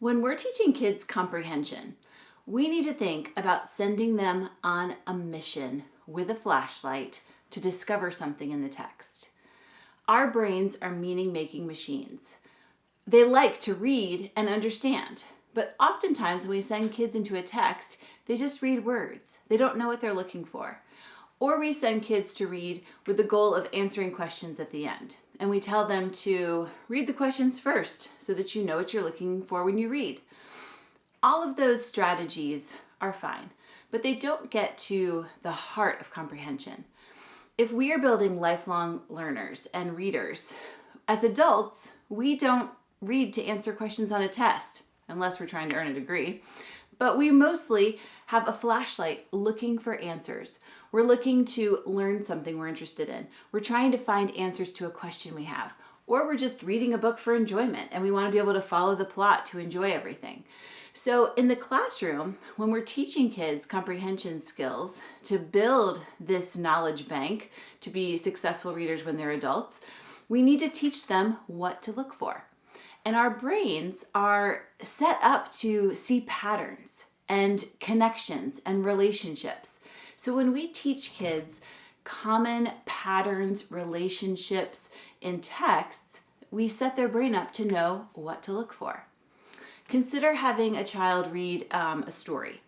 When we're teaching kids comprehension, we need to think about sending them on a mission with a flashlight to discover something in the text. Our brains are meaning-making machines. They like to read and understand, but oftentimes when we send kids into a text, they just read words. They don't know what they're looking for. Or we send kids to read with the goal of answering questions at the end. And we tell them to read the questions first so that you know what you're looking for when you read. All of those strategies are fine, but they don't get to the heart of comprehension. If we are building lifelong learners and readers, as adults, we don't read to answer questions on a test, unless we're trying to earn a degree. But we mostly have a flashlight looking for answers. We're looking to learn something we're interested in. We're trying to find answers to a question we have. Or we're just reading a book for enjoyment and we want to be able to follow the plot to enjoy everything. So in the classroom, when we're teaching kids comprehension skills to build this knowledge bank to be successful readers when they're adults, we need to teach them what to look for. And our brains are set up to see patterns and connections and relationships. So when we teach kids common patterns, relationships in texts, we set their brain up to know what to look for. Consider having a child read a story.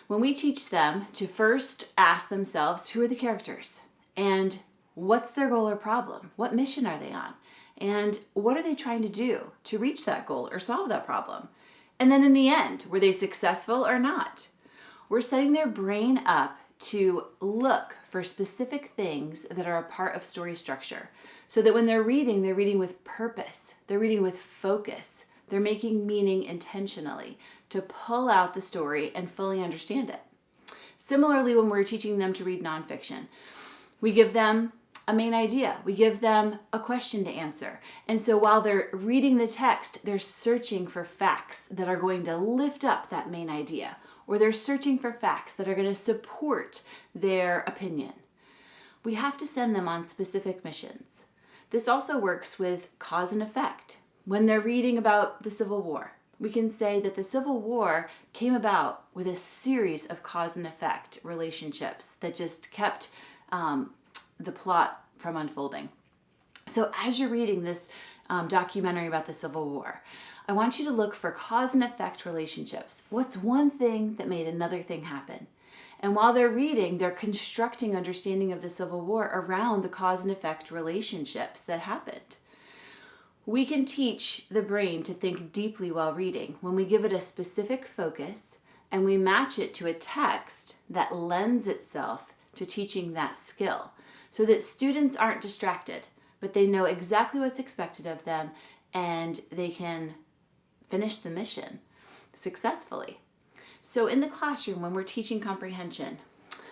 When we teach them to first ask themselves, who are the characters? And what's their goal or problem? What mission are they on? And what are they trying to do to reach that goal or solve that problem? And then in the end, were they successful or not? We're setting their brain up to look for specific things that are a part of story structure so that when they're reading with purpose, they're reading with focus, they're making meaning intentionally to pull out the story and fully understand it. Similarly, when we're teaching them to read nonfiction, we give them a main idea. We give them a question to answer. And so while they're reading the text, they're searching for facts that are going to lift up that main idea, or they're searching for facts that are going to support their opinion. We have to send them on specific missions. This also works with cause and effect. When they're reading about the Civil War, we can say that the Civil War came about with a series of cause and effect relationships that just kept the plot from unfolding. So as you're reading this documentary about the Civil War, I want you to look for cause and effect relationships. What's one thing that made another thing happen? And while they're reading, they're constructing understanding of the Civil War around the cause and effect relationships that happened. We can teach the brain to think deeply while reading when we give it a specific focus and we match it to a text that lends itself to teaching that skill, so that students aren't distracted, but they know exactly what's expected of them and they can finish the mission successfully. So in the classroom, when we're teaching comprehension,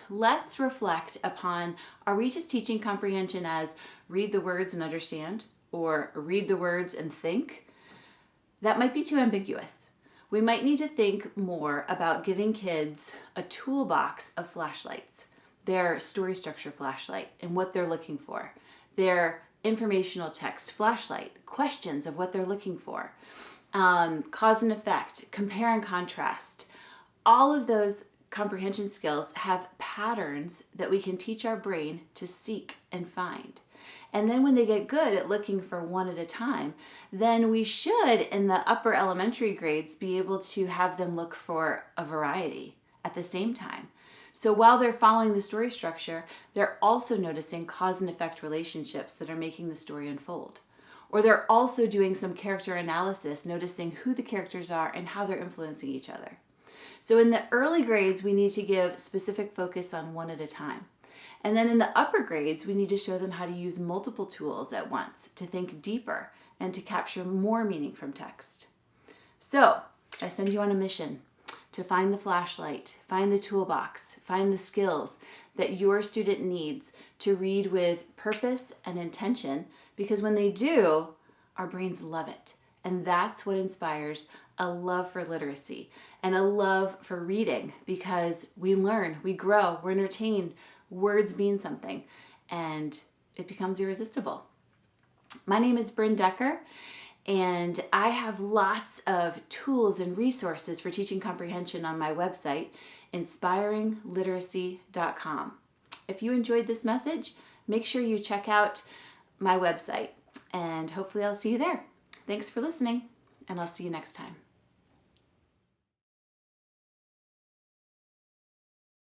let's reflect upon, are we just teaching comprehension as read the words and understand, or read the words and think? That might be too ambiguous. We might need to think more about giving kids a toolbox of flashlights. Their story structure flashlight and what they're looking for, their informational text flashlight, questions of what they're looking for, cause and effect, compare and contrast. All of those comprehension skills have patterns that we can teach our brain to seek and find. And then when they get good at looking for one at a time, then we should, in the upper elementary grades, be able to have them look for a variety at the same time. So while they're following the story structure, they're also noticing cause and effect relationships that are making the story unfold. Or they're also doing some character analysis, noticing who the characters are and how they're influencing each other. So in the early grades, we need to give specific focus on one at a time. And then in the upper grades, we need to show them how to use multiple tools at once to think deeper and to capture more meaning from text. So I send you on a mission to find the flashlight, find the toolbox, find the skills that your student needs to read with purpose and intention, because when they do, our brains love it. And that's what inspires a love for literacy and a love for reading, because we learn, we grow, we're entertained, words mean something, and it becomes irresistible. My name is Brynn Decker, And I have lots of tools and resources for teaching comprehension on my website, inspiringliteracy.com. If you enjoyed this message, make sure you check out my website, and hopefully I'll see you there. Thanks for listening, and I'll see you next time.